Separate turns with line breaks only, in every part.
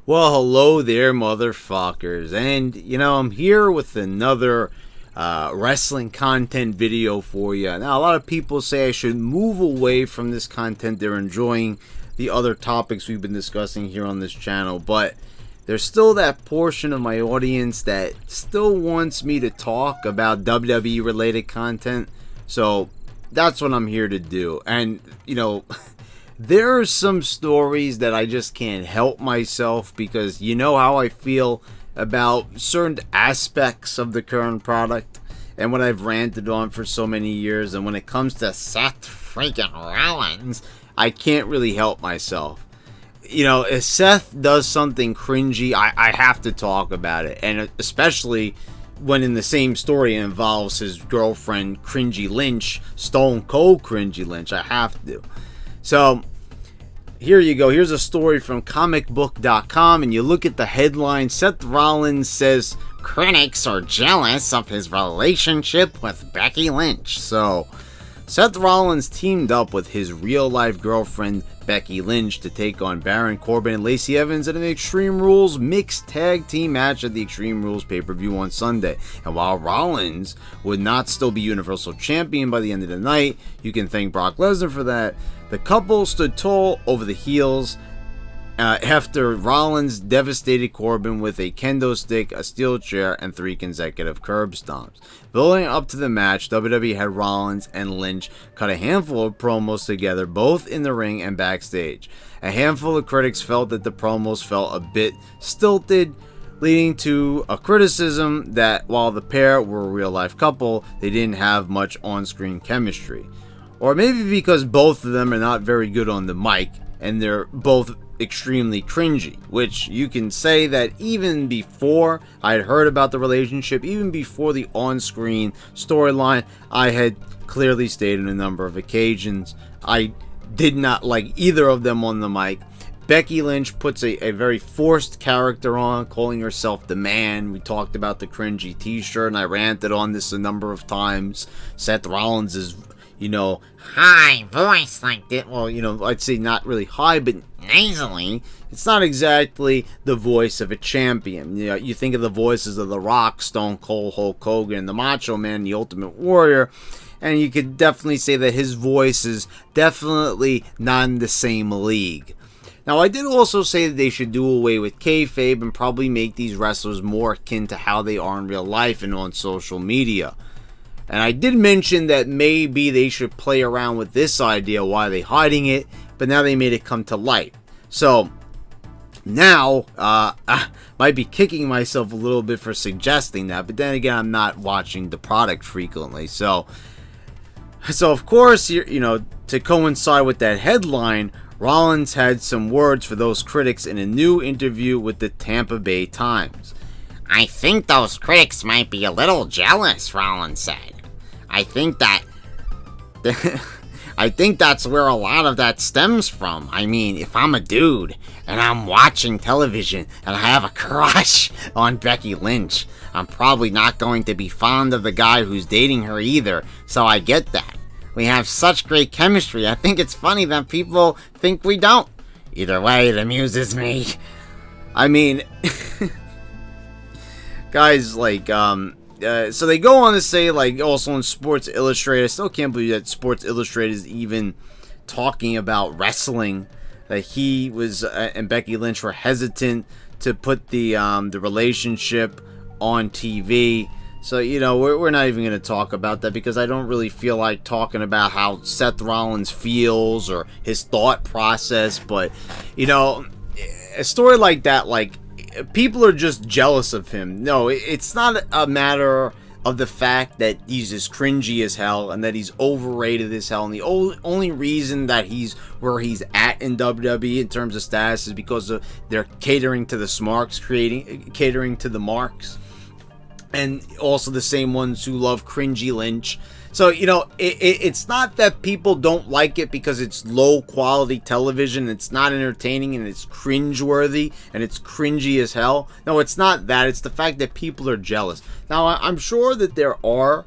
Well, hello there, motherfuckers. And, I'm here with another wrestling content video for you. Now, a lot of people say I should move away from this content. They're enjoying the other topics we've been discussing here on this channel. But there's still that portion of my audience that still wants me to talk about WWE related content. So, that's what I'm here to do. And, there are some stories that I just can't help myself because you know how I feel about certain aspects of the current product and what I've ranted on for so many years. And when it comes to Seth freaking Rollins, I can't really help myself. If Seth does something cringy, I have to talk about it. And especially when in the same story it involves his girlfriend, Cringey Lynch, Stone Cold Cringey Lynch. I have to. So, here you go. Here's a story from comicbook.com, and you look at the headline. Seth Rollins says critics are jealous of his relationship with Becky Lynch. So, Seth Rollins teamed up with his real-life girlfriend, Becky Lynch, to take on Baron Corbin and Lacey Evans in an Extreme Rules mixed tag team match at the Extreme Rules pay-per-view on Sunday. And while Rollins would not still be Universal Champion by the end of the night, you can thank Brock Lesnar for that, the couple stood tall over the heels after Rollins devastated Corbin with a kendo stick, a steel chair, and 3 consecutive curb stomps. Building up to the match, WWE had Rollins and Lynch cut a handful of promos together, both in the ring and backstage. A handful of critics felt that the promos felt a bit stilted, leading to a criticism that while the pair were a real-life couple, they didn't have much on-screen chemistry. Or maybe because both of them are not very good on the mic, and they're both extremely cringy, which you can say that even before I had heard about the relationship, even before the on-screen storyline, I had clearly stated on a number of occasions I did not like either of them on the mic. Becky Lynch puts a very forced character on, calling herself the man. We talked about the cringy t-shirt, and I ranted on this a number of times. Seth Rollins is high voice like that. Well, I'd say not really high, but nasally. It's not exactly the voice of a champion. You think of the voices of The Rock, Stone Cold, Hulk Hogan, the Macho Man, the Ultimate Warrior, and you could definitely say that his voice is definitely not in the same league. Now, I did also say that they should do away with kayfabe and probably make these wrestlers more akin to how they are in real life and on social media. And I did mention that maybe they should play around with this idea. Why are they hiding it? But now they made it come to light. So, now, I might be kicking myself a little bit for suggesting that. But then again, I'm not watching the product frequently. So of course, to coincide with that headline, Rollins had some words for those critics in a new interview with the Tampa Bay Times.
I think those critics might be a little jealous, Rollins said. I think that's where a lot of that stems from. I mean, if I'm a dude and I'm watching television and I have a crush on Becky Lynch, I'm probably not going to be fond of the guy who's dating her either, so I get that. We have such great chemistry. I think it's funny that people think we don't. Either way, it amuses me.
I mean, guys, so they go on to say, also in Sports Illustrated, I still can't believe that Sports Illustrated is even talking about wrestling, that he was, and Becky Lynch were hesitant to put the relationship on TV. So, we're not even going to talk about that because I don't really feel like talking about how Seth Rollins feels or his thought process, but, a story like that, people are just jealous of him. No, it's not a matter of the fact that he's as cringy as hell and that he's overrated as hell. And the only reason that he's where he's at in WWE in terms of status is because they're catering to the smarks, catering to the marks. And also the same ones who love Cringey Lynch. So, it's not that people don't like it because it's low quality television, it's not entertaining, and it's cringeworthy, and it's cringy as hell. No, it's not that. It's the fact that people are jealous. Now, I'm sure that there are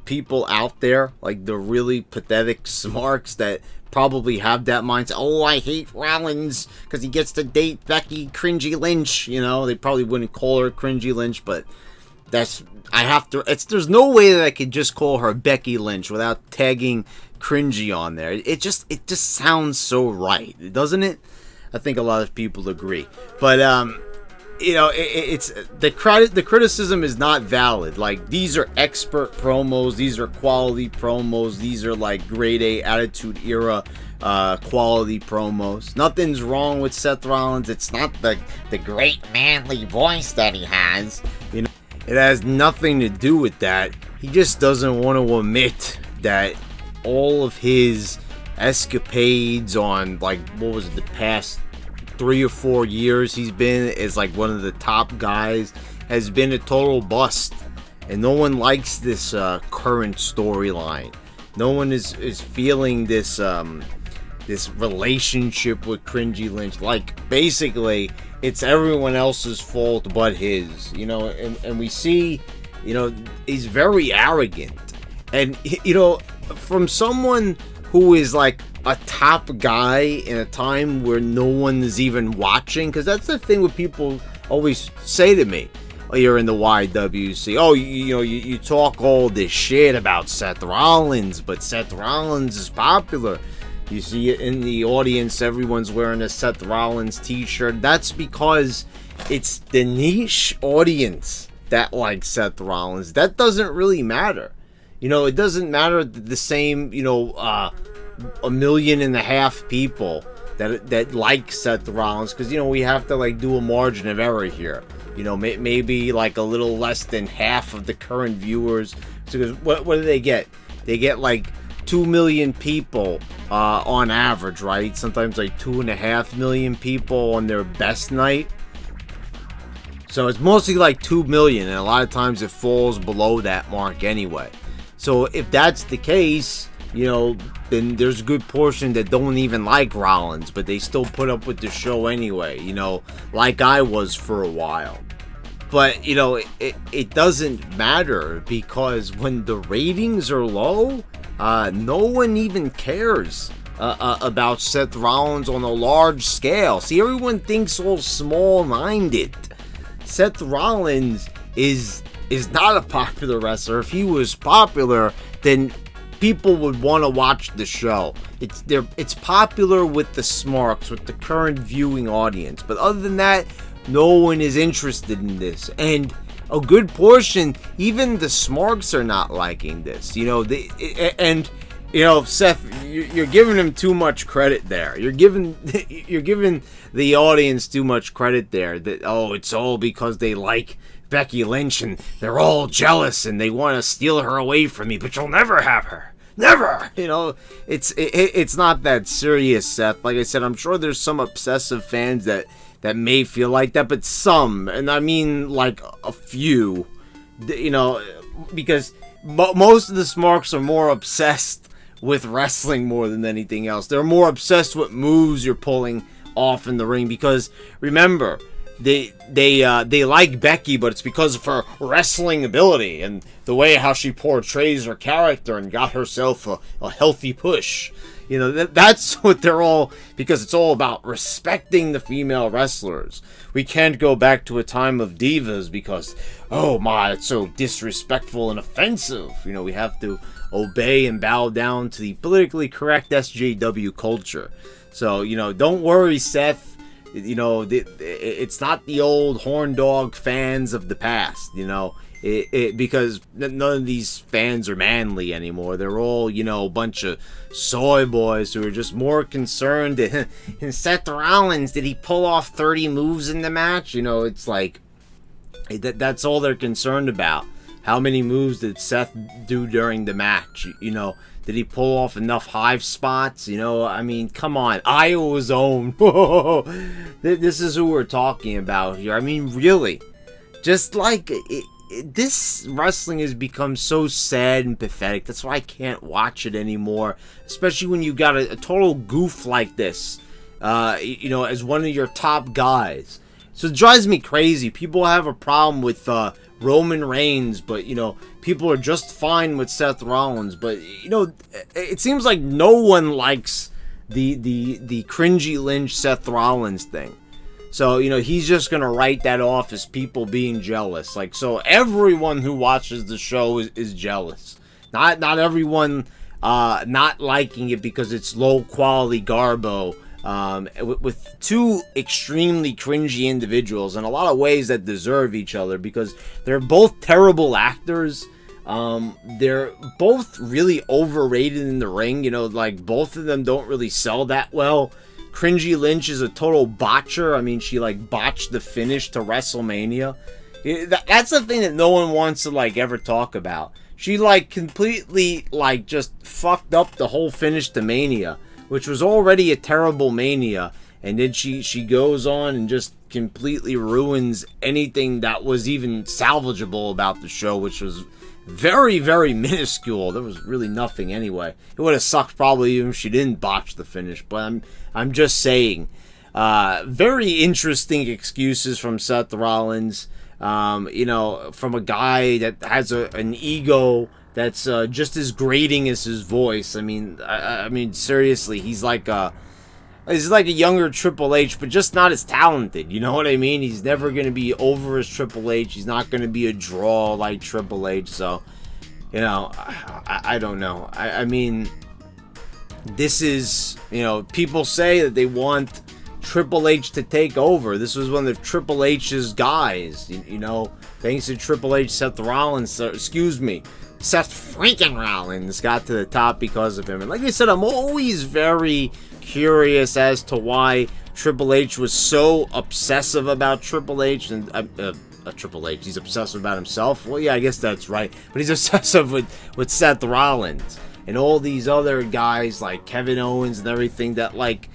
people out there, like the really pathetic smarks that
probably have that mindset. Oh, I hate Rollins because he gets to date Becky Cringey Lynch. You know, they probably wouldn't call her Cringey Lynch, but there's no way that I could just call her Becky Lynch without tagging Cringey on there. It just sounds so right, doesn't it? I think a lot of people agree. But you know, it's the criticism is not valid. Like, these are expert promos, these are quality promos, these are like grade A Attitude Era quality promos. Nothing's wrong with Seth Rollins. It's not the great manly voice that he has. You know, it has nothing to do with that. He just doesn't want to admit that all of his escapades on, like, what was it, the past 3 or 4 years he's been as like one of the top guys, has been a total bust, and no one likes this current storyline. No one is feeling this this relationship with Cringey Lynch. Like, basically it's everyone else's fault but his, you know. And we see, you know, he's very arrogant, and, you know, from someone who is like a top guy in a time where no one is even watching, because that's the thing what people always say to me. Oh, you're in the YWC. Oh, you know, you talk all this shit about Seth Rollins, but Seth Rollins is popular. You see it in the audience, everyone's wearing a Seth Rollins t-shirt. That's because it's the niche audience that likes Seth Rollins. That doesn't really matter. You know, it doesn't matter the same, you know, 1.5 million people that like Seth Rollins, because, you know, we have to like do a margin of error here. You know, maybe like a little less than half of the current viewers. So, what do they get? They get like 2 million people on average, right? Sometimes like 2.5 million people on their best night. So it's mostly like 2 million, and a lot of times it falls below that mark anyway. So if that's the case, you know, then there's a good portion that don't even like Rollins, but they still put up with the show anyway, you know, like I was for a while. But, you know, it doesn't matter, because when the ratings are low, no one even cares about Seth Rollins on a large scale. See, everyone thinks all small-minded. Seth Rollins is not a popular wrestler. If he was popular, then people would want to watch the show. It's popular with the smarks, with the current viewing audience. But other than that, no one is interested in this. And a good portion, even the smarks are not liking this. You know, and you know, Seth, you're giving him too much credit there. You're giving the audience too much credit there. That, oh, it's all because they like Becky Lynch and they're all jealous and they want to steal her away from me, but you'll never have her. Never. You know, it's not that serious, Seth. Like I said, I'm sure there's some obsessive fans that may feel like that, but some, and I mean like a few, you know, because most of the smarks are more obsessed with wrestling more than anything else. They're more obsessed with moves you're pulling off in the ring, because remember, they like Becky, but it's because of her wrestling ability and the way how she portrays her character and got herself a healthy push. You know, that's what they're all, because it's all about respecting the female wrestlers. We can't go back to a time of divas because, oh my, it's so disrespectful and offensive. You know, we have to obey and bow down to the politically correct SJW culture. So, you know, don't worry, Seth. You know, it's not the old horn dog fans of the past, you know, because none of these fans are manly anymore. They're all, you know, a bunch of soy boys who are just more concerned. And Seth Rollins, did he pull off 30 moves in the match? You know, it's like, that's all they're concerned about. How many moves did Seth do during the match? You know, did he pull off enough hive spots? You know, I mean, come on. Iowa's own. This is who we're talking about here. I mean, really. Just like, this wrestling has become so sad and pathetic. That's why I can't watch it anymore. Especially when you got a total goof like this, you know, as one of your top guys. So it drives me crazy. People have a problem with Roman Reigns, but, you know, people are just fine with Seth Rollins. But, you know, it seems like no one likes
the Cringey Lynch Seth Rollins thing. So, you know, he's just going to write that off as people being jealous. Like, so everyone who watches the show is jealous. Not everyone not liking it because it's low quality garbo. With two extremely cringy individuals in a lot of ways that deserve each other because they're both terrible actors. They're both really overrated in the ring. You know, like both of them don't really sell that well. Cringey Lynch is a total botcher. I mean, she like botched the finish to WrestleMania. That's the thing that no one wants to like ever talk about. She like completely like just fucked up the whole finish to Mania, which was already a terrible Mania, and then she goes on and just completely ruins anything that was even salvageable about the show, which was very, very minuscule. There was really nothing anyway. It would have sucked probably even if she didn't botch the finish, but I'm just saying. Very interesting excuses from Seth Rollins. You know, from a guy that has an ego that's just as grating as his voice. I mean, seriously, he's like a younger Triple H, but just not as talented. You know what I mean? He's never going to be over as Triple H. He's not going to be a draw like Triple H. So, you know, I don't know. I mean, this is, you know, people say that they want Triple H to take over. This was one of Triple H's guys. You know, thanks to Triple H, Seth Rollins, Seth freaking Rollins got to the top because of him. And like I said, I'm always very curious as to why Triple H was so obsessive about Triple H and Triple H. He's obsessive about himself. Well, yeah, I guess that's right. But he's obsessive with Seth Rollins and all these other guys like Kevin Owens and everything that like.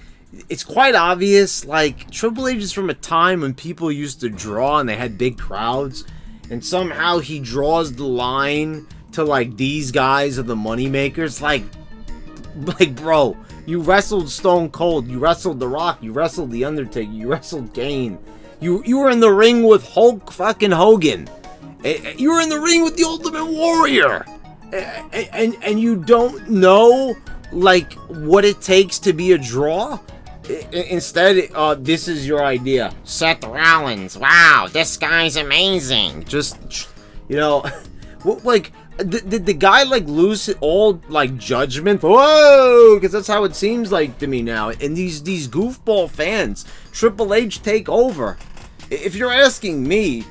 It's quite obvious, like, Triple H is from a time when people used to draw and they had big crowds, and somehow he draws the line to, like, these guys are the moneymakers. Like, bro, you wrestled Stone Cold, you wrestled The Rock, you wrestled The Undertaker, you wrestled Kane. You were in the ring with Hulk fucking Hogan. You were in the ring with the Ultimate Warrior. And you don't know, like, what it takes to be a draw? Instead, this is your idea.
Seth Rollins. Wow, this guy's amazing.
Just, you know, like, did the guy, like, lose all, like, judgment? Whoa! Because that's how it seems like to me now. And these goofball fans, Triple H take over. If you're asking me,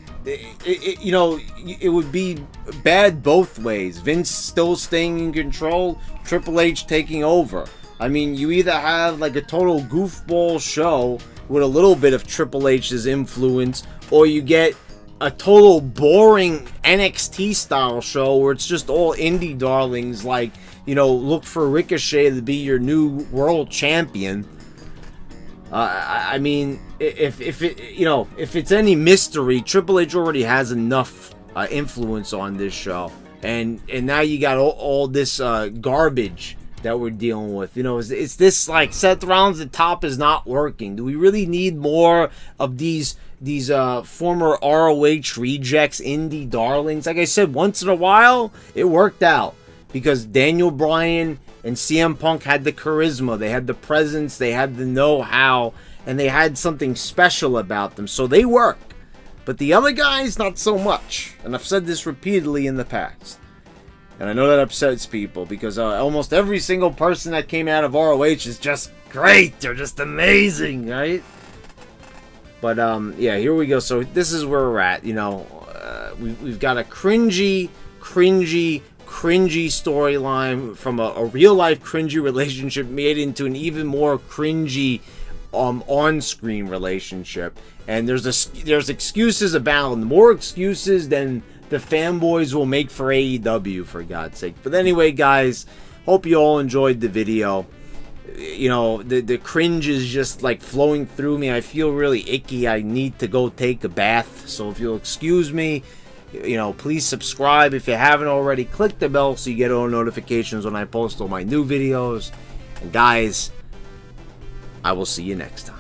you know, it would be bad both ways. Vince still staying in control, Triple H taking over. I mean, you either have like a total goofball show with a little bit of Triple H's influence, or you get a total boring NXT style show where it's just all indie darlings, like, you know, look for Ricochet to be your new world champion. I mean, if it's any mystery, Triple H already has enough influence on this show, and now you got all this garbage that we're dealing with. You know, is this like Seth Rollins? The top is not working. Do we really need more of these former ROH rejects, indie darlings? Like I said, once in a while it worked out because Daniel Bryan and CM Punk had the charisma, they had the presence, they had the know-how, and they had something special about them, so they work. But the other guys, not so much. And I've said this repeatedly in the past. And I know that upsets people because almost every single person that came out of ROH is just great. They're just amazing, right? But, yeah, here we go. So this is where we're at. You know, we've got a cringy storyline from a real-life cringy relationship made into an even more cringy on-screen relationship. And there's excuses abound. More excuses than the fanboys will make for AEW, for God's sake. But anyway, guys, hope you all enjoyed the video. You know, the cringe is just like flowing through me. I feel really icky. I need to go take a bath. So if you'll excuse me, you know, please subscribe if you haven't already. Click the bell so you get all notifications when I post all my new videos. And guys, I will see you next time.